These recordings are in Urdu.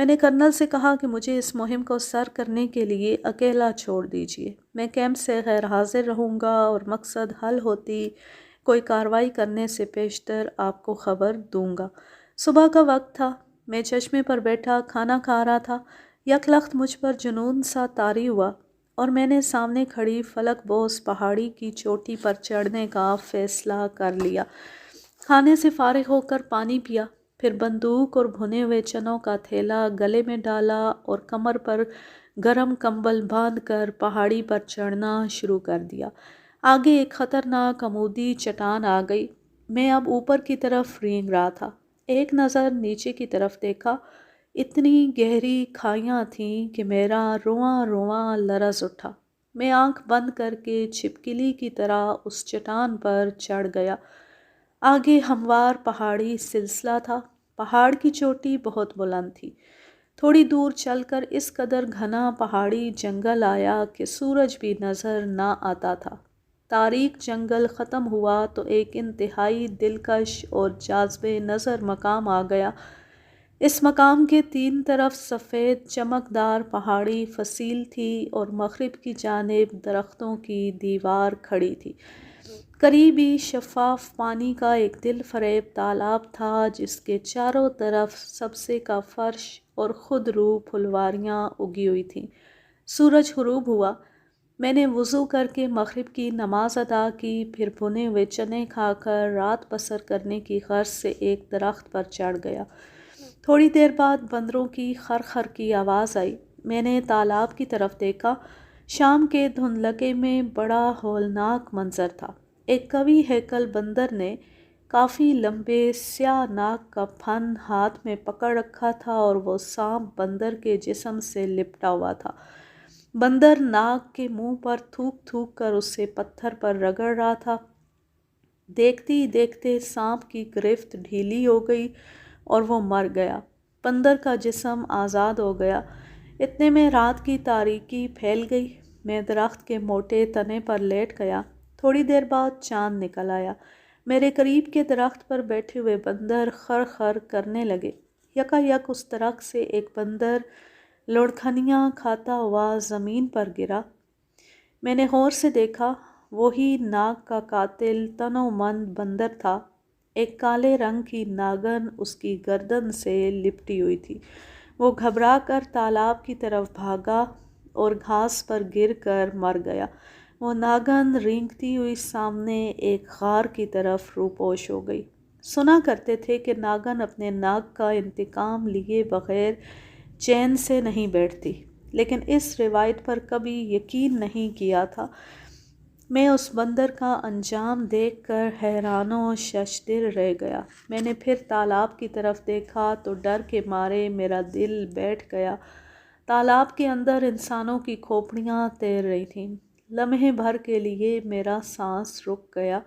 میں نے کرنل سے کہا کہ مجھے اس مہم کو سر کرنے کے لیے اکیلا چھوڑ دیجیے، میں کیمپ سے غیر حاضر رہوں گا اور مقصد حل ہوتی کوئی کارروائی کرنے سے پیشتر آپ کو خبر دوں گا۔ صبح کا وقت تھا، میں چشمے پر بیٹھا کھانا کھا رہا تھا، یک لخت مجھ پر جنون سا طاری ہوا اور میں نے سامنے کھڑی فلک بوس پہاڑی کی چوٹی پر چڑھنے کا فیصلہ کر لیا۔ کھانے سے فارغ ہو کر پانی پیا، پھر بندوق اور بھنے ہوئے چنوں کا تھیلا گلے میں ڈالا اور کمر پر گرم کمبل باندھ کر پہاڑی پر چڑھنا شروع کر دیا۔ آگے ایک خطرناک عمودی چٹان آ گئی، میں اب اوپر کی طرف رینگ رہا تھا۔ ایک نظر نیچے کی طرف دیکھا، اتنی گہری کھائیاں تھیں کہ میرا رواں رواں لرز اٹھا۔ میں آنکھ بند کر کے چھپکلی کی طرح اس چٹان پر چڑھ گیا۔ آگے ہموار پہاڑی سلسلہ تھا، پہاڑ کی چوٹی بہت بلند تھی۔ تھوڑی دور چل کر اس قدر گھنا پہاڑی جنگل آیا کہ سورج بھی نظر نہ آتا تھا۔ تاریک جنگل ختم ہوا تو ایک انتہائی دلکش اور جاذب نظر مقام آ گیا۔ اس مقام کے تین طرف سفید چمکدار پہاڑی فصیل تھی اور مغرب کی جانب درختوں کی دیوار کھڑی تھی۔ قریبی شفاف پانی کا ایک دل فریب تالاب تھا جس کے چاروں طرف سبزے کا فرش اور خود رو پھلواریاں اگی ہوئی تھیں۔ سورج غروب ہوا، میں نے وضو کر کے مغرب کی نماز ادا کی، پھر بھنے ہوئے چنے کھا کر رات بسر کرنے کی غرض سے ایک درخت پر چڑھ گیا۔ تھوڑی دیر بعد بندروں کی خرخر کی آواز آئی، میں نے تالاب کی طرف دیکھا۔ شام کے دھندلکے میں بڑا ہولناک منظر تھا۔ ایک قوی ہیکل بندر نے کافی لمبے سیاہ ناک کا پھن ہاتھ میں پکڑ رکھا تھا اور وہ سانپ بندر کے جسم سے لپٹا ہوا تھا۔ بندر ناک کے منہ پر تھوک تھوک کر اسے پتھر پر رگڑ رہا تھا۔ دیکھتے ہی دیکھتے سانپ کی گرفت ڈھیلی ہو گئی اور وہ مر گیا۔ بندر کا جسم آزاد ہو گیا۔ اتنے میں رات کی تاریکی پھیل گئی۔ میں درخت کے موٹے تنے پر لیٹ گیا۔ تھوڑی دیر بعد چاند نکل آیا۔ میرے قریب کے درخت پر بیٹھے ہوئے بندر خر خر کرنے لگے۔ یکا یک اس درخت سے ایک بندر لڑکھنیاں کھاتا ہوا زمین پر گرا۔ میں نے غور سے دیکھا، وہی ناگ کا قاتل تن و من بندر تھا۔ ایک کالے رنگ کی ناگن اس کی گردن سے لپٹی ہوئی تھی۔ وہ گھبرا کر تالاب کی طرف بھاگا اور گھاس پر گر کر مر گیا۔ وہ ناگن رینگتی ہوئی سامنے ایک غار کی طرف روپوش ہو گئی۔ سنا کرتے تھے کہ ناگن اپنے ناگ کا انتقام لیے بغیر چین سے نہیں بیٹھتی، لیکن اس روایت پر کبھی یقین نہیں کیا تھا۔ میں اس بندر کا انجام دیکھ کر حیران و ششدر رہ گیا۔ میں نے پھر تالاب کی طرف دیکھا تو ڈر کے مارے میرا دل بیٹھ گیا۔ تالاب کے اندر انسانوں کی کھوپڑیاں تیر رہی تھیں۔ لمحے بھر کے لیے میرا سانس رک گیا۔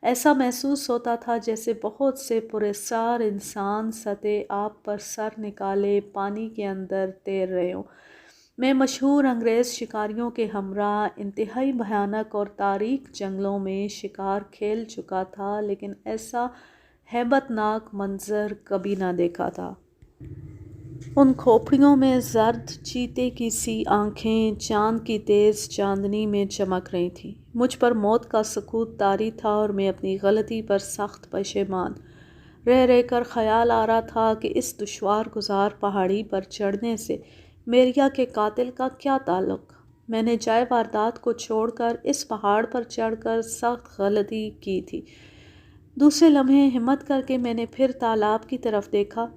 ایسا محسوس ہوتا تھا جیسے بہت سے پراسرار انسان سطح آب پر سر نکالے پانی کے اندر تیر رہے ہوں۔ میں مشہور انگریز شکاریوں کے ہمراہ انتہائی بھیانک اور تاریک جنگلوں میں شکار کھیل چکا تھا، لیکن ایسا ہیبت ناک منظر کبھی نہ دیکھا تھا۔ ان کھوپڑیوں میں زرد چیتے کی سی آنکھیں چاند کی تیز چاندنی میں چمک رہی تھیں۔ مجھ پر موت کا سکوت طاری تھا اور میں اپنی غلطی پر سخت پشیمان رہ رہ کر خیال آ رہا تھا کہ اس دشوار گزار پہاڑی پر چڑھنے سے میریا کے قاتل کا کیا تعلق۔ میں نے جائے واردات کو چھوڑ کر اس پہاڑ پر چڑھ کر سخت غلطی کی تھی۔ دوسرے لمحے ہمت کر کے میں نے پھر تالاب کی طرف دیکھا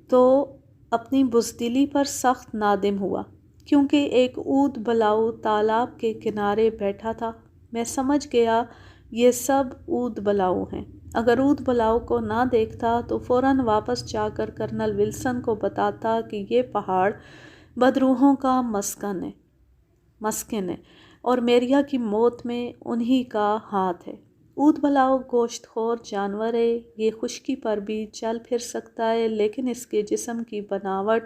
تو اپنی بزدلی پر سخت نادم ہوا، کیونکہ ایک اود بلاؤ تالاب کے کنارے بیٹھا تھا۔ میں سمجھ گیا یہ سب اود بلاؤ ہیں۔ اگر اود بلاؤ کو نہ دیکھتا تو فوراً واپس جا کر کرنل ولسن کو بتاتا کہ یہ پہاڑ بدروحوں کا مسکن ہے اور میریا کی موت میں انہی کا ہاتھ ہے۔ اود بلاؤ گوشت خور جانور ہے، یہ خشکی پر بھی چل پھر سکتا ہے، لیکن اس کے جسم کی بناوٹ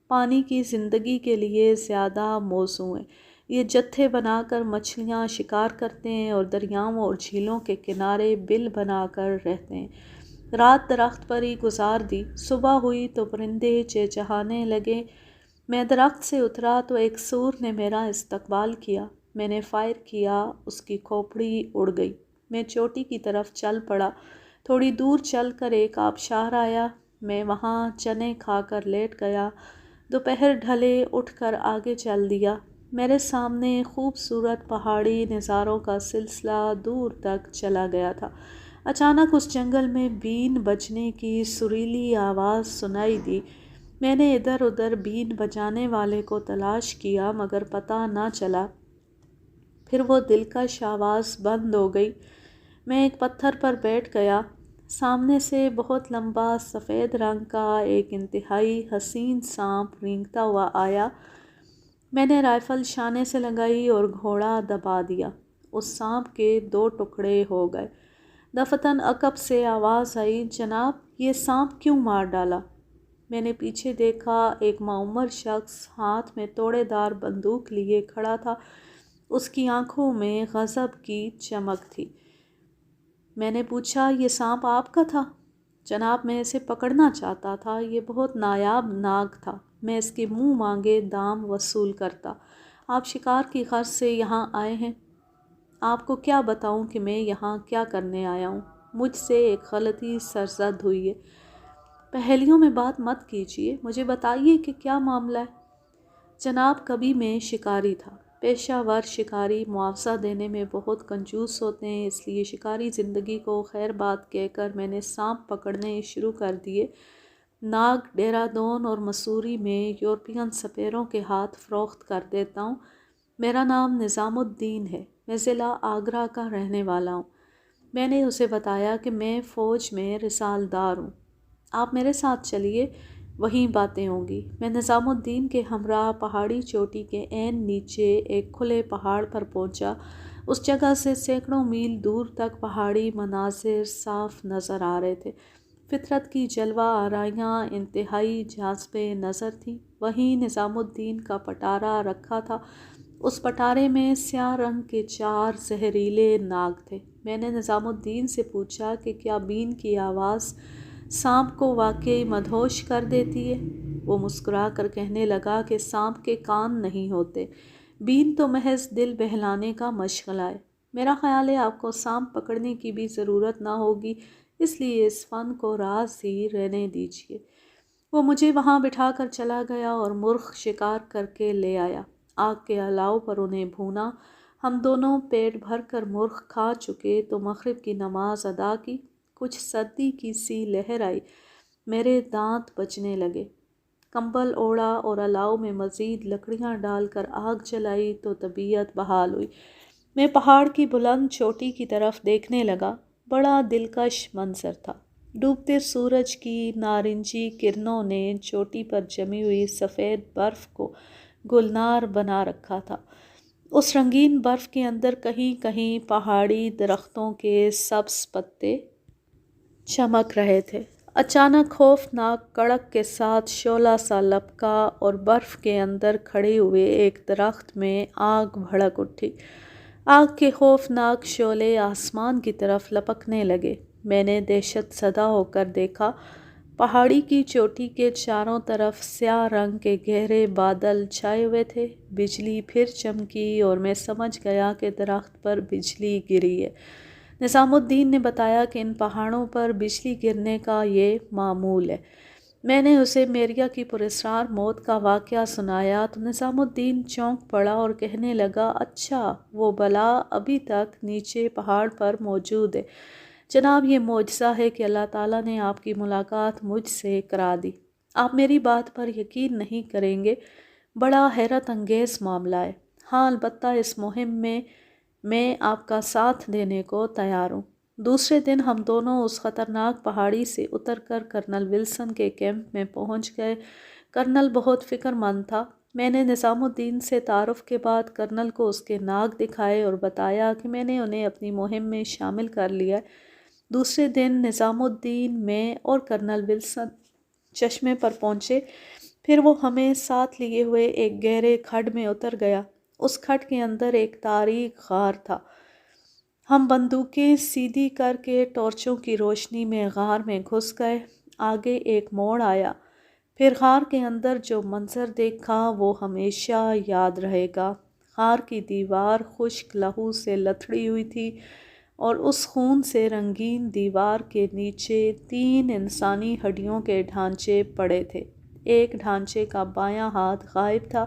پانی کی زندگی کے لیے زیادہ موزوں ہے۔ یہ جتھے بنا کر مچھلیاں شکار کرتے ہیں اور دریاؤں اور جھیلوں کے کنارے بل بنا کر رہتے ہیں۔ رات درخت پر ہی گزار دی۔ صبح ہوئی تو پرندے چہچہانے لگے۔ میں درخت سے اترا تو ایک سور نے میرا استقبال کیا۔ میں نے فائر کیا، اس کی کھوپڑی اڑ گئی۔ میں چوٹی کی طرف چل پڑا۔ تھوڑی دور چل کر ایک آبشار آیا۔ میں وہاں چنے کھا کر لیٹ گیا۔ دوپہر ڈھلے اٹھ کر آگے چل دیا۔ میرے سامنے خوبصورت پہاڑی نظاروں کا سلسلہ دور تک چلا گیا تھا۔ اچانک اس جنگل میں بین بجنے کی سریلی آواز سنائی دی۔ میں نے ادھر ادھر بین بجانے والے کو تلاش کیا مگر پتہ نہ چلا۔ پھر وہ دلکش آواز بند ہو گئی۔ میں ایک پتھر پر بیٹھ گیا۔ سامنے سے بہت لمبا سفید رنگ کا ایک انتہائی حسین سانپ رینگتا ہوا آیا۔ میں نے رائفل شانے سے لگائی اور گھوڑا دبا دیا۔ اس سانپ کے 2 ٹکڑے ہو گئے۔ دفتن عقب سے آواز آئی، جناب یہ سانپ کیوں مار ڈالا؟ میں نے پیچھے دیکھا۔ ایک معمر شخص ہاتھ میں توڑے دار بندوق لیے کھڑا تھا۔ اس کی آنکھوں میں غضب کی چمک تھی۔ میں نے پوچھا، یہ سانپ آپ کا تھا؟ جناب میں اسے پکڑنا چاہتا تھا، یہ بہت نایاب ناگ تھا، میں اس کے منہ مانگے دام وصول کرتا۔ آپ شکار کی غرض سے یہاں آئے ہیں؟ آپ کو کیا بتاؤں کہ میں یہاں کیا کرنے آیا ہوں؟ مجھ سے ایک غلطی سرزد ہوئی ہے۔ پہیلیوں میں بات مت کیجیے، مجھے بتائیے کہ کیا معاملہ ہے؟ جناب کبھی میں شکاری تھا، پیشہ ور شکاری، معاوضہ دینے میں بہت کنجوس ہوتے ہیں، اس لیے شکاری زندگی کو خیر بات کہہ کر میں نے سانپ پکڑنے شروع کر دیے۔ ناگ دہرادون اور مسوری میں یورپین سپیروں کے ہاتھ فروخت کر دیتا ہوں۔ میرا نام نظام الدین ہے، میں ضلع آگرہ کا رہنے والا ہوں۔ میں نے اسے بتایا کہ میں فوج میں رسالدار ہوں۔ آپ میرے ساتھ چلیے، وہیں باتیں ہوں گی۔ میں نظام الدین کے ہمراہ پہاڑی چوٹی کے عین نیچے ایک کھلے پہاڑ پر پہنچا۔ اس جگہ سے سینکڑوں میل دور تک پہاڑی مناظر صاف نظر آ رہے تھے۔ فطرت کی جلوہ آرائیاں انتہائی جاذب نظر تھیں۔ وہیں نظام الدین کا پٹارا رکھا تھا۔ اس پٹارے میں سیاہ رنگ کے 4 زہریلے ناگ تھے۔ میں نے نظام الدین سے پوچھا کہ کیا بین کی آواز سانپ کو واقعی مدہوش کر دیتی ہے؟ وہ مسکرا کر کہنے لگا کہ سانپ کے کان نہیں ہوتے، بین تو محض دل بہلانے کا مشغلہ ہے۔ میرا خیال ہے آپ کو سانپ پکڑنے کی بھی ضرورت نہ ہوگی، اس لیے اس فن کو راز ہی رہنے دیجیے۔ وہ مجھے وہاں بٹھا کر چلا گیا اور مرغ شکار کر کے لے آیا۔ آگ کے الاؤ پر انہیں بھونا۔ ہم دونوں پیٹ بھر کر مرغ کھا چکے تو مغرب کی نماز ادا کی۔ کچھ سردی کی سی لہر آئی، میرے دانت بجنے لگے۔ کمبل اوڑھا اور الاؤ میں مزید لکڑیاں ڈال کر آگ جلائی تو طبیعت بحال ہوئی۔ میں پہاڑ کی بلند چوٹی کی طرف دیکھنے لگا۔ بڑا دلکش منظر تھا۔ ڈوبتے سورج کی نارنجی کرنوں نے چوٹی پر جمی ہوئی سفید برف کو گلنار بنا رکھا تھا۔ اس رنگین برف کے اندر کہیں کہیں پہاڑی درختوں کے سبز پتے چمک رہے تھے۔ اچانک خوفناک کڑک کے ساتھ شعلہ سا لپکا اور برف کے اندر کھڑے ہوئے ایک درخت میں آگ بھڑک اٹھی۔ آگ کے خوفناک شعلے آسمان کی طرف لپکنے لگے۔ میں نے دہشت زدہ ہو کر دیکھا، پہاڑی کی چوٹی کے چاروں طرف سیاہ رنگ کے گہرے بادل چھائے ہوئے تھے۔ بجلی پھر چمکی اور میں سمجھ گیا کہ درخت پر بجلی گری ہے۔ نظام الدین نے بتایا کہ ان پہاڑوں پر بجلی گرنے کا یہ معمول ہے۔ میں نے اسے میریا کی پراسرار موت کا واقعہ سنایا تو نظام الدین چونک پڑا اور کہنے لگا، اچھا وہ بلا ابھی تک نیچے پہاڑ پر موجود ہے۔ جناب یہ معجزہ ہے کہ اللہ تعالیٰ نے آپ کی ملاقات مجھ سے کرا دی۔ آپ میری بات پر یقین نہیں کریں گے، بڑا حیرت انگیز معاملہ ہے۔ ہاں البتہ اس مہم میں آپ کا ساتھ دینے کو تیار ہوں۔ دوسرے دن ہم دونوں اس خطرناک پہاڑی سے اتر کر کرنل ولسن کے کیمپ میں پہنچ گئے۔ کرنل بہت فکر مند تھا۔ میں نے نظام الدین سے تعارف کے بعد کرنل کو اس کے ناگ دکھائے اور بتایا کہ میں نے انہیں اپنی مہم میں شامل کر لیا ہے۔ دوسرے دن نظام الدین، میں اور کرنل ولسن چشمے پر پہنچے، پھر وہ ہمیں ساتھ لیے ہوئے ایک گہرے کھڈ میں اتر گیا۔ اس کھڈ کے اندر ایک تاریک غار تھا۔ ہم بندوقیں سیدھی کر کے ٹارچوں کی روشنی میں غار میں گھس گئے۔ آگے ایک موڑ آیا، پھر غار کے اندر جو منظر دیکھا وہ ہمیشہ یاد رہے گا۔ غار کی دیوار خشک لہو سے لتھڑی ہوئی تھی اور اس خون سے رنگین دیوار کے نیچے 3 انسانی ہڈیوں کے ڈھانچے پڑے تھے۔ ایک ڈھانچے کا بایاں ہاتھ غائب تھا۔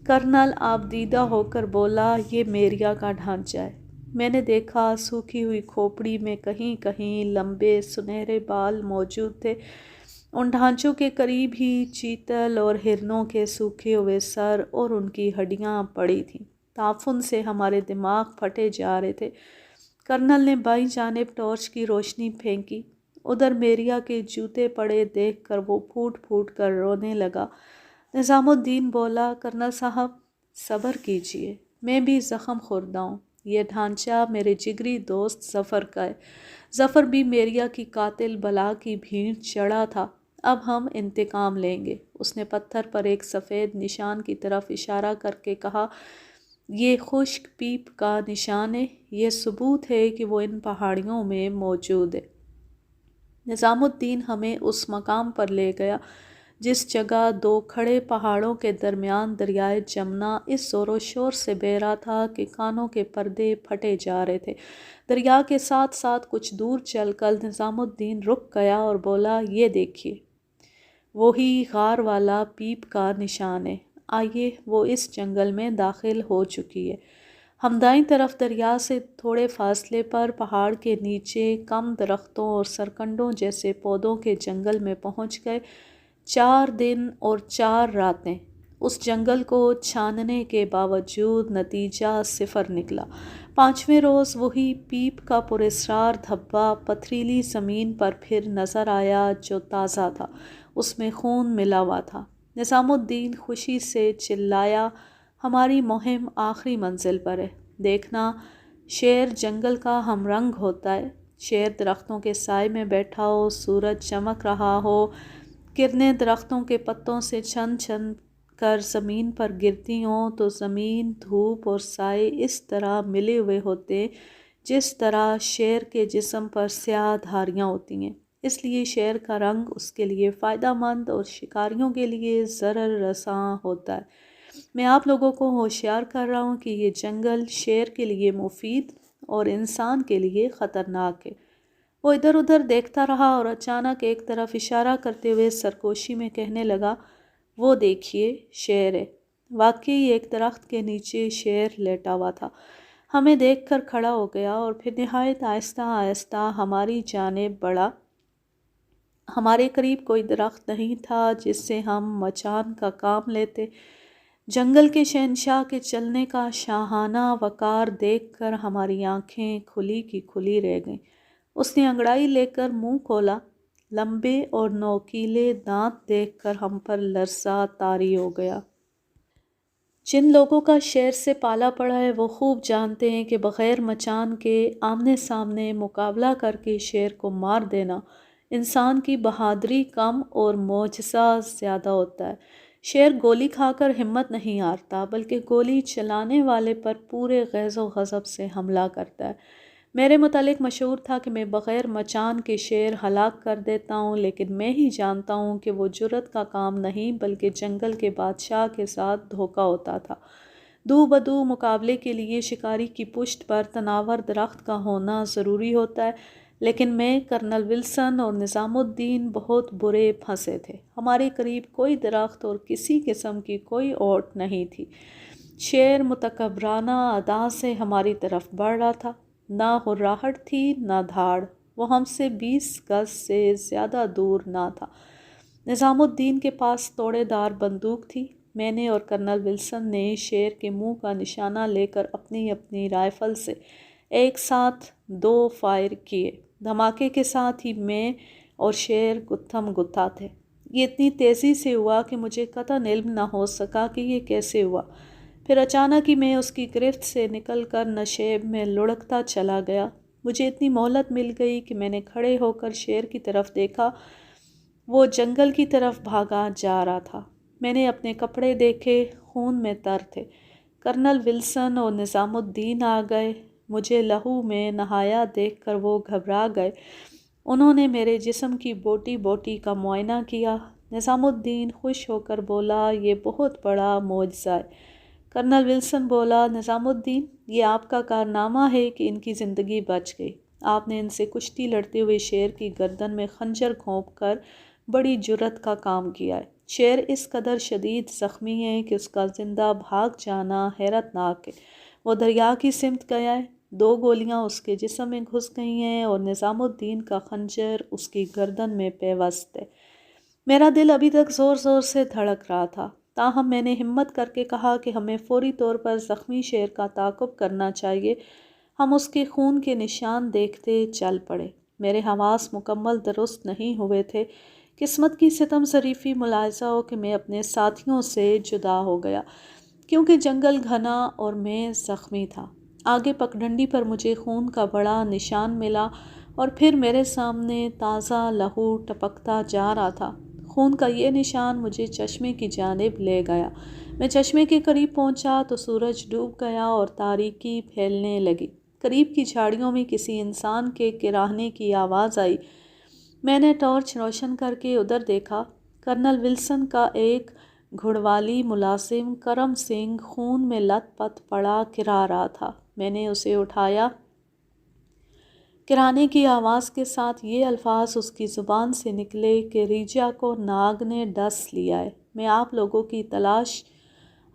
کرنل آبدیدہ ہو کر بولا، یہ میریا کا ڈھانچہ ہے۔ میں نے دیکھا سوکھی ہوئی کھوپڑی میں کہیں کہیں لمبے سنہرے بال موجود تھے۔ ان ڈھانچوں کے قریب ہی چیتل اور ہرنوں کے سوکھے ہوئے سر اور ان کی ہڈیاں پڑی تھیں۔ تعفن سے ہمارے دماغ پھٹے جا رہے تھے۔ کرنل نے بائیں جانب ٹارچ کی روشنی پھینکی۔ ادھر میریا کے جوتے پڑے دیکھ کر وہ پھوٹ پھوٹ کر رونے لگا۔ نظام الدین بولا، کرنل صاحب صبر کیجئے، میں بھی زخم خوردہ ہوں۔ یہ ڈھانچہ میرے جگری دوست ظفر کا ہے۔ ظفر بھی میریا کی قاتل بلا کی بھیڑ چڑھا تھا۔ اب ہم انتقام لیں گے۔ اس نے پتھر پر ایک سفید نشان کی طرف اشارہ کر کے کہا، یہ خشک پیپ کا نشان ہے، یہ ثبوت ہے کہ وہ ان پہاڑیوں میں موجود ہے۔ نظام الدین ہمیں اس مقام پر لے گیا جس جگہ 2 کھڑے پہاڑوں کے درمیان دریائے جمنا اس زور و شور سے بہہ رہا تھا کہ کانوں کے پردے پھٹے جا رہے تھے۔ دریا کے ساتھ ساتھ کچھ دور چل کر نظام الدین رک گیا اور بولا، یہ دیکھیے، وہی غار والا پیپ کا نشان ہے۔ آئیے، وہ اس جنگل میں داخل ہو چکی ہے۔ ہم دائیں طرف دریا سے تھوڑے فاصلے پر پہاڑ کے نیچے کم درختوں اور سرکنڈوں جیسے پودوں کے جنگل میں پہنچ گئے۔ 4 دن اور 4 راتیں اس جنگل کو چھاننے کے باوجود نتیجہ 0 نکلا۔ 5ویں روز وہی پیپ کا پراسرار دھبہ پتھریلی زمین پر پھر نظر آیا جو تازہ تھا، اس میں خون ملا ہوا تھا۔ نظام الدین خوشی سے چلایا، ہماری مہم آخری منزل پر ہے۔ دیکھنا، شیر جنگل کا ہم رنگ ہوتا ہے۔ شیر درختوں کے سائے میں بیٹھا ہو، سورج چمک رہا ہو، کرنیں درختوں کے پتوں سے چھن چھن کر زمین پر گرتی ہوں تو زمین، دھوپ اور سائے اس طرح ملے ہوئے ہوتے جس طرح شیر کے جسم پر سیاہ دھاریاں ہوتی ہیں۔ اس لیے شیر کا رنگ اس کے لیے فائدہ مند اور شکاریوں کے لیے ضرر رساں ہوتا ہے۔ میں آپ لوگوں کو ہوشیار کر رہا ہوں کہ یہ جنگل شیر کے لیے مفید اور انسان کے لیے خطرناک ہے۔ وہ ادھر ادھر دیکھتا رہا اور اچانک ایک طرف اشارہ کرتے ہوئے سرگوشی میں کہنے لگا، وہ دیکھیے، شیر ہے۔ واقعی ایک درخت کے نیچے شیر لیٹا ہوا تھا۔ ہمیں دیکھ کر کھڑا ہو گیا اور پھر نہایت آہستہ آہستہ ہماری جانب بڑھا۔ ہمارے قریب کوئی درخت نہیں تھا جس سے ہم مچان کا کام لیتے۔ جنگل کے شہنشاہ کے چلنے کا شاہانہ وقار دیکھ کر ہماری آنکھیں کھلی کی کھلی رہ گئیں۔ اس نے انگڑائی لے کر منہ کھولا۔ لمبے اور نوکیلے دانت دیکھ کر ہم پر لرزہ طاری ہو گیا۔ جن لوگوں کا شیر سے پالا پڑا ہے وہ خوب جانتے ہیں کہ بغیر مچان کے آمنے سامنے مقابلہ کر کے شیر کو مار دینا انسان کی بہادری کم اور معجزہ زیادہ ہوتا ہے۔ شیر گولی کھا کر ہمت نہیں ہارتا بلکہ گولی چلانے والے پر پورے غیظ و غضب سے حملہ کرتا ہے۔ میرے متعلق مشہور تھا کہ میں بغیر مچان کے شیر ہلاک کر دیتا ہوں، لیکن میں ہی جانتا ہوں کہ وہ جرأت کا کام نہیں بلکہ جنگل کے بادشاہ کے ساتھ دھوکہ ہوتا تھا۔ دو بدو مقابلے کے لیے شکاری کی پشت پر تناور درخت کا ہونا ضروری ہوتا ہے، لیکن میں، کرنل ولسن اور نظام الدین بہت برے پھنسے تھے۔ ہمارے قریب کوئی درخت اور کسی قسم کی کوئی اوٹ نہیں تھی۔ شیر متکبرانہ ادا سے ہماری طرف بڑھ رہا تھا۔ نہ ہراہٹ تھی نہ دھاڑ، وہ ہم سے 20 گز سے زیادہ دور نہ تھا۔ نظام الدین کے پاس توڑے دار بندوق تھی۔ میں نے اور کرنل ولسن نے شیر کے منہ کا نشانہ لے کر اپنی اپنی رائفل سے ایک ساتھ 2 فائر کیے۔ دھماکے کے ساتھ ہی میں اور شیر گتھم گتھا تھے۔ یہ اتنی تیزی سے ہوا کہ مجھے قطعاً علم نہ ہو سکا کہ یہ کیسے ہوا۔ پھر اچانک ہی میں اس کی گرفت سے نکل کر نشیب میں لڑھکتا چلا گیا۔ مجھے اتنی مہلت مل گئی کہ میں نے کھڑے ہو کر شیر کی طرف دیکھا۔ وہ جنگل کی طرف بھاگا جا رہا تھا۔ میں نے اپنے کپڑے دیکھے، خون میں تر تھے۔ کرنل ولسن اور نظام الدین آ گئے۔ مجھے لہو میں نہایا دیکھ کر وہ گھبرا گئے۔ انہوں نے میرے جسم کی بوٹی بوٹی کا معائنہ کیا۔ نظام الدین خوش ہو کر بولا، یہ بہت بڑا معجزہ ہے۔ کرنل ولسن بولا، نظام الدین، یہ آپ کا کارنامہ ہے کہ ان کی زندگی بچ گئی۔ آپ نے ان سے کشتی لڑتے ہوئے شیر کی گردن میں خنجر گھونپ کر بڑی جرأت کا کام کیا ہے۔ شیر اس قدر شدید زخمی ہے کہ اس کا زندہ بھاگ جانا حیرت ناک ہے۔ وہ دریا کی سمت گیا ہے، 2 گولیاں اس کے جسم میں گھس گئی ہیں اور نظام الدین کا خنجر اس کی گردن میں پیوست ہے۔ میرا دل ابھی تک زور زور سے دھڑک رہا تھا، تاہم میں نے ہمت کر کے کہا کہ ہمیں فوری طور پر زخمی شیر کا تعاقب کرنا چاہیے۔ ہم اس کے خون کے نشان دیکھتے چل پڑے۔ میرے حواس مکمل درست نہیں ہوئے تھے۔ قسمت کی ستم ظریفی ملاحظہ ہو کہ میں اپنے ساتھیوں سے جدا ہو گیا، کیونکہ جنگل گھنا اور میں زخمی تھا۔ آگے پگڈنڈی پر مجھے خون کا بڑا نشان ملا اور پھر میرے سامنے تازہ لہو ٹپکتا جا رہا تھا۔ خون کا یہ نشان مجھے چشمے کی جانب لے گیا۔ میں چشمے کے قریب پہنچا تو سورج ڈوب گیا اور تاریکی پھیلنے لگی۔ قریب کی جھاڑیوں میں کسی انسان کے کراہنے کی آواز آئی۔ میں نے ٹارچ روشن کر کے ادھر دیکھا۔ کرنل ولسن کا ایک گھڑوالی ملازم کرم سنگھ خون میں لت پت پڑا کرا رہا تھا۔ میں نے اسے اٹھایا۔ کرانے کی آواز کے ساتھ یہ الفاظ اس کی زبان سے نکلے کہ ریجا کو ناگ نے ڈس لیا ہے، میں آپ لوگوں کی تلاش۔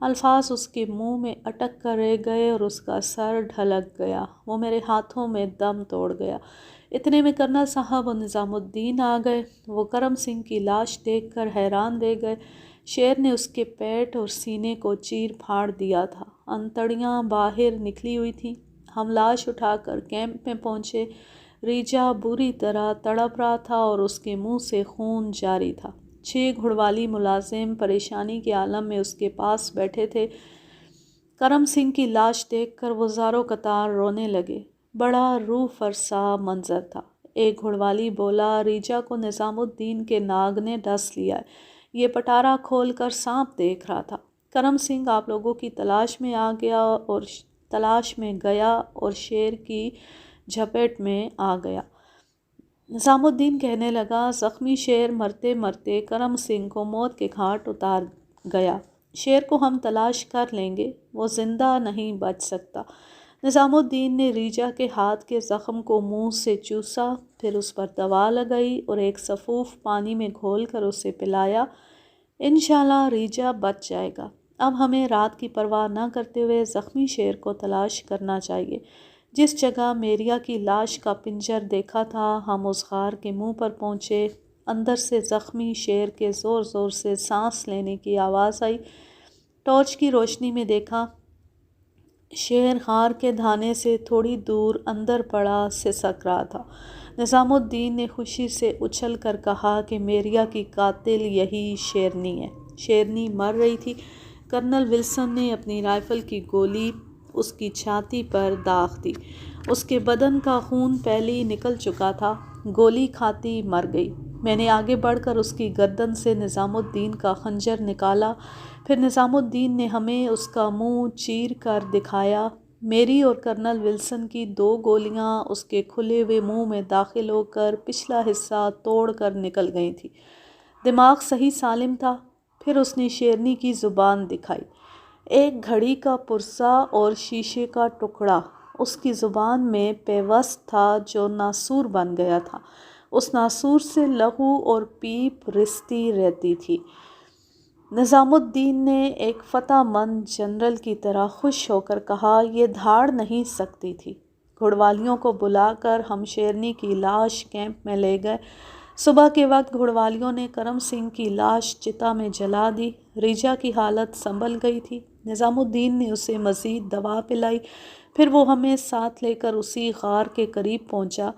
الفاظ اس کے منہ میں اٹک کر رہ گئے اور اس کا سر ڈھلک گیا۔ وہ میرے ہاتھوں میں دم توڑ گیا۔ اتنے میں کرنل صاحب اور نظام الدین آ گئے۔ وہ کرم سنگھ کی لاش دیکھ کر حیران رہ گئے۔ شیر نے اس کے پیٹ اور سینے کو چیر پھاڑ دیا تھا، انتڑیاں باہر نکلی ہوئی تھیں۔ ہم لاش اٹھا کر کیمپ میں پہنچے۔ ریجا بری طرح تڑپ رہا تھا اور اس کے منہ سے خون جاری تھا۔ 6 گھڑوالی ملازم پریشانی کے عالم میں اس کے پاس بیٹھے تھے۔ کرم سنگھ کی لاش دیکھ کر وہ زاروں قطار رونے لگے۔ بڑا روح فرسا منظر تھا۔ ایک گھڑوالی بولا، ریجا کو نظام الدین کے ناگ نے ڈس لیا ہے، یہ پٹارا کھول کر سانپ دیکھ رہا تھا۔ کرم سنگھ آپ لوگوں کی تلاش میں گیا اور شیر کی جھپیٹ میں آ گیا۔ نظام الدین کہنے لگا، زخمی شیر مرتے مرتے کرم سنگھ کو موت کے گھاٹ اتار گیا۔ شیر کو ہم تلاش کر لیں گے، وہ زندہ نہیں بچ سکتا۔ نظام الدین نے ریجا کے ہاتھ کے زخم کو منہ سے چوسا، پھر اس پر دوا لگائی اور ایک سفوف پانی میں گھول کر اسے پلایا۔ انشاءاللہ ریجا بچ جائے گا۔ اب ہمیں رات کی پرواہ نہ کرتے ہوئے زخمی شیر کو تلاش کرنا چاہیے۔ جس جگہ میریا کی لاش کا پنجر دیکھا تھا، ہم اس غار کے منہ پر پہنچے۔ اندر سے زخمی شیر کے زور زور سے سانس لینے کی آواز آئی۔ ٹارچ کی روشنی میں دیکھا، شیر غار کے دھانے سے تھوڑی دور اندر پڑا سسک رہا تھا۔ نظام الدین نے خوشی سے اچھل کر کہا کہ میریا کی قاتل یہی شیرنی ہے۔ شیرنی مر رہی تھی۔ کرنل ولسن نے اپنی رائفل کی گولی اس کی چھاتی پر داغ دی۔ اس کے بدن کا خون پہلے ہی نکل چکا تھا۔ گولی کھاتی مر گئی۔ میں نے آگے بڑھ کر اس کی گردن سے نظام الدین کا خنجر نکالا۔ پھر نظام الدین نے ہمیں اس کا منہ چیر کر دکھایا۔ میری اور کرنل ولسن کی 2 گولیاں اس کے کھلے ہوئے منہ میں داخل ہو کر پچھلا حصہ توڑ کر نکل گئی تھیں۔ دماغ صحیح سالم تھا۔ پھر اس نے شیرنی کی زبان دکھائی، ایک گھڑی کا پرزہ اور شیشے کا ٹکڑا اس کی زبان میں پیوست تھا جو ناسور بن گیا تھا۔ اس ناسور سے لہو اور پیپ رستی رہتی تھی۔ نظام الدین نے ایک فتح مند جنرل کی طرح خوش ہو کر کہا، یہ دھاڑ نہیں سکتی تھی۔ گھڑوالیوں کو بلا کر ہم شیرنی کی لاش کیمپ میں لے گئے۔ صبح کے وقت گھڑوالیوں نے کرم سنگھ کی لاش چتا میں جلا دی۔ ریجا کی حالت سنبھل گئی تھی۔ نظام الدین نے اسے مزید دوا پلائی۔ پھر وہ ہمیں ساتھ لے کر اسی غار کے قریب پہنچا۔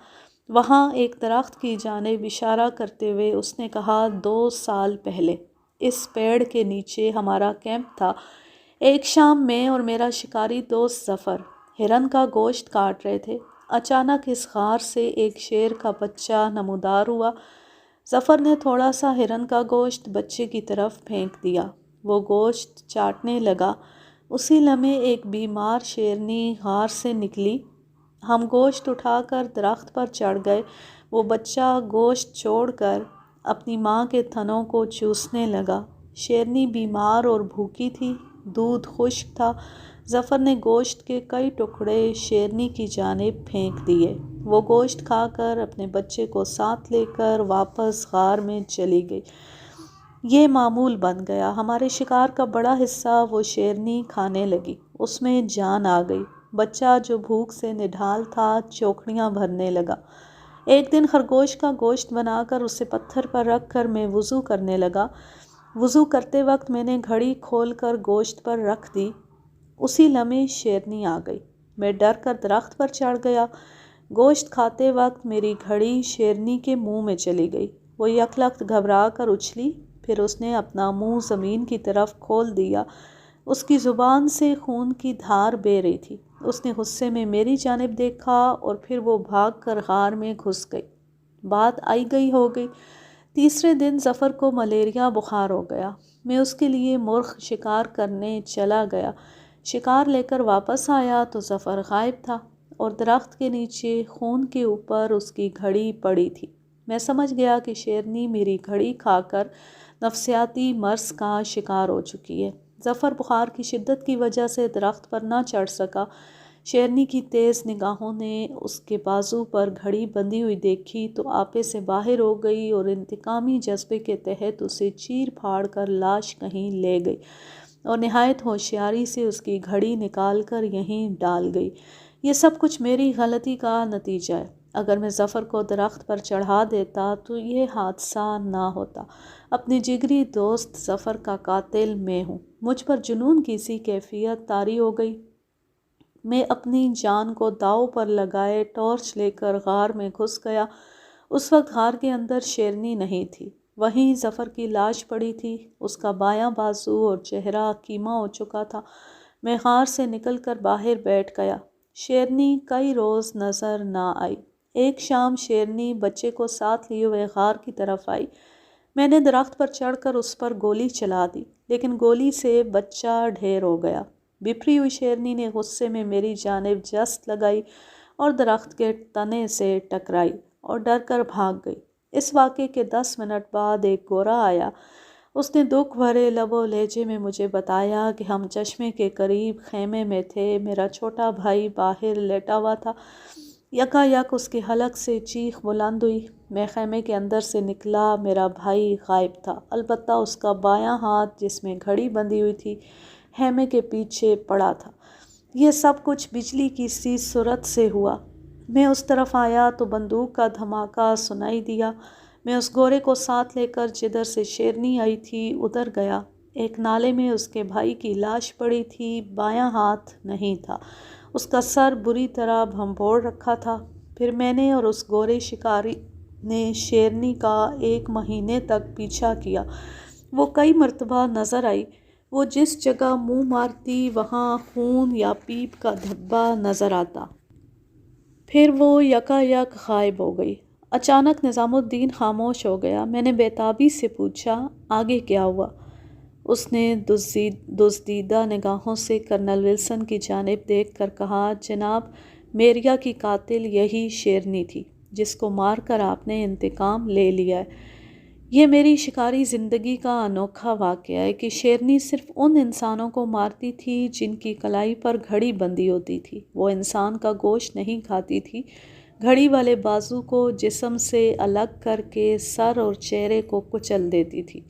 وہاں ایک درخت کی جانب اشارہ کرتے ہوئے اس نے کہا، 2 سال پہلے اس پیڑ کے نیچے ہمارا کیمپ تھا۔ ایک شام میں اور میرا شکاری دوست ظفر ہرن کا گوشت کاٹ رہے تھے۔ اچانک اس غار سے ایک شیر کا بچہ نمودار ہوا۔ ظفر نے تھوڑا سا ہرن کا گوشت بچے کی طرف پھینک دیا۔ وہ گوشت چاٹنے لگا۔ اسی لمحے ایک بیمار شیرنی غار سے نکلی۔ ہم گوشت اٹھا کر درخت پر چڑھ گئے۔ وہ بچہ گوشت چھوڑ کر اپنی ماں کے تھنوں کو چوسنے لگا۔ شیرنی بیمار اور بھوکی تھی، دودھ خشک تھا۔ ظفر نے گوشت کے کئی ٹکڑے شیرنی کی جانب پھینک دیے۔ وہ گوشت کھا کر اپنے بچے کو ساتھ لے کر واپس غار میں چلی گئی۔ یہ معمول بن گیا۔ ہمارے شکار کا بڑا حصہ وہ شیرنی کھانے لگی۔ اس میں جان آ گئی۔ بچہ جو بھوک سے نڈھال تھا چوکھڑیاں بھرنے لگا۔ ایک دن خرگوش کا گوشت بنا کر اسے پتھر پر رکھ کر میں وضو کرنے لگا۔ وضو کرتے وقت میں نے گھڑی کھول کر گوشت پر رکھ دی۔ اسی لمحے شیرنی آ گئی۔ میں ڈر کر درخت پر چڑھ گیا۔ گوشت کھاتے وقت میری گھڑی شیرنی کے منہ میں چلی گئی۔ وہ یکلخت گھبرا کر اچھلی، پھر اس نے اپنا منہ زمین کی طرف کھول دیا۔ اس کی زبان سے خون کی دھار بہہ رہی تھی۔ اس نے غصے میں میری جانب دیکھا اور پھر وہ بھاگ کر غار میں گھس گئی۔ بات آئی گئی ہو گئی۔ تیسرے دن ظفر کو ملیریا بخار ہو گیا۔ میں اس کے لیے مرغ شکار کرنے چلا گیا۔ شکار لے کر واپس آیا تو ظفر غائب تھا اور درخت کے نیچے خون کے اوپر اس کی گھڑی پڑی تھی۔ میں سمجھ گیا کہ شیرنی میری گھڑی کھا کر نفسیاتی مرض کا شکار ہو چکی ہے۔ ظفر بخار کی شدت کی وجہ سے درخت پر نہ چڑھ سکا۔ شیرنی کی تیز نگاہوں نے اس کے بازو پر گھڑی بندھی ہوئی دیکھی تو آپے سے باہر ہو گئی اور انتقامی جذبے کے تحت اسے چیر پھاڑ کر لاش کہیں لے گئی اور نہایت ہوشیاری سے اس کی گھڑی نکال کر یہیں ڈال گئی۔ یہ سب کچھ میری غلطی کا نتیجہ ہے۔ اگر میں ظفر کو درخت پر چڑھا دیتا تو یہ حادثہ نہ ہوتا۔ اپنے جگری دوست ظفر کا قاتل میں ہوں۔ مجھ پر جنون کی سی کیفیت طاری ہو گئی۔ میں اپنی جان کو داؤ پر لگائے ٹارچ لے کر غار میں گھس گیا۔ اس وقت غار کے اندر شیرنی نہیں تھی۔ وہیں ظفر کی لاش پڑی تھی۔ اس کا بایاں بازو اور چہرہ کیما ہو چکا تھا۔ میں غار سے نکل کر باہر بیٹھ گیا۔ شیرنی کئی روز نظر نہ آئی۔ ایک شام شیرنی بچے کو ساتھ لیے ہوئے غار کی طرف آئی۔ میں نے درخت پر چڑھ کر اس پر گولی چلا دی، لیکن گولی سے بچہ ڈھیر ہو گیا۔ بپھری ہوئی شیرنی نے غصے میں میری جانب جست لگائی اور درخت کے تنے سے ٹکرائی اور ڈر کر بھاگ گئی۔ اس واقعے کے 10 منٹ بعد ایک گورا آیا۔ اس نے دکھ بھرے لب و لہجے میں مجھے بتایا کہ ہم چشمے کے قریب خیمے میں تھے۔ میرا چھوٹا بھائی باہر لیٹا ہوا تھا۔ یکا یک اس کے حلق سے چیخ بلند ہوئی۔ میں خیمے کے اندر سے نکلا۔ میرا بھائی غائب تھا، البتہ اس کا بایاں ہاتھ جس میں گھڑی بندھی ہوئی تھی خیمے کے پیچھے پڑا تھا۔ یہ سب کچھ بجلی کی سی صورت سے ہوا۔ میں اس طرف آیا تو بندوق کا دھماکہ سنائی دیا۔ میں اس گورے کو ساتھ لے کر جدھر سے شیرنی آئی تھی ادھر گیا۔ ایک نالے میں اس کے بھائی کی لاش پڑی تھی، بایاں ہاتھ نہیں تھا، اس کا سر بری طرح بھنبوڑ رکھا تھا۔ پھر میں نے اور اس گورے شکاری نے شیرنی کا 1 مہینے تک پیچھا کیا۔ وہ کئی مرتبہ نظر آئی۔ وہ جس جگہ منہ مارتی وہاں خون یا پیپ کا دھبہ نظر آتا۔ پھر وہ یکا یک غائب ہو گئی۔ اچانک نظام الدین خاموش ہو گیا۔ میں نے بےتابی سے پوچھا، آگے کیا ہوا؟ اس نے دزدیدہ نگاہوں سے کرنل ولسن کی جانب دیکھ کر کہا، جناب، میریا کی قاتل یہی شیرنی تھی جس کو مار کر آپ نے انتقام لے لیا ہے۔ یہ میری شکاری زندگی کا انوکھا واقعہ ہے کہ شیرنی صرف ان انسانوں کو مارتی تھی جن کی کلائی پر گھڑی بندھی ہوتی تھی۔ وہ انسان کا گوشت نہیں کھاتی تھی۔ گھڑی والے بازو کو جسم سے الگ کر کے سر اور چہرے کو کچل دیتی تھی۔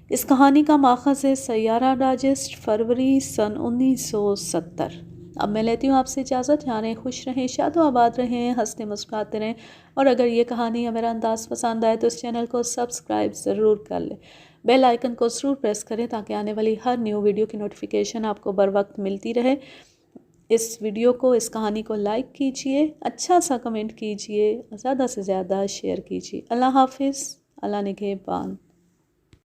اس کہانی کا ماخذ ہے سیارہ ڈائجسٹ، فروری سن 1970۔ اب میں لیتی ہوں آپ سے اجازت۔ یہاں رہیں، خوش رہیں، شاد و آباد رہیں، ہنستے مسکراتے رہیں، اور اگر یہ کہانی یا میرا انداز پسند آئے تو اس چینل کو سبسکرائب ضرور کر لیں، بیل آئیکن کو ضرور پریس کریں تاکہ آنے والی ہر نیو ویڈیو کی نوٹیفیکیشن آپ کو بر وقت ملتی رہے۔ اس ویڈیو کو، اس کہانی کو لائک کیجئے، اچھا سا کمنٹ کیجئے، زیادہ سے زیادہ شیئر کیجئے۔ اللہ حافظ، اللہ نگہبان۔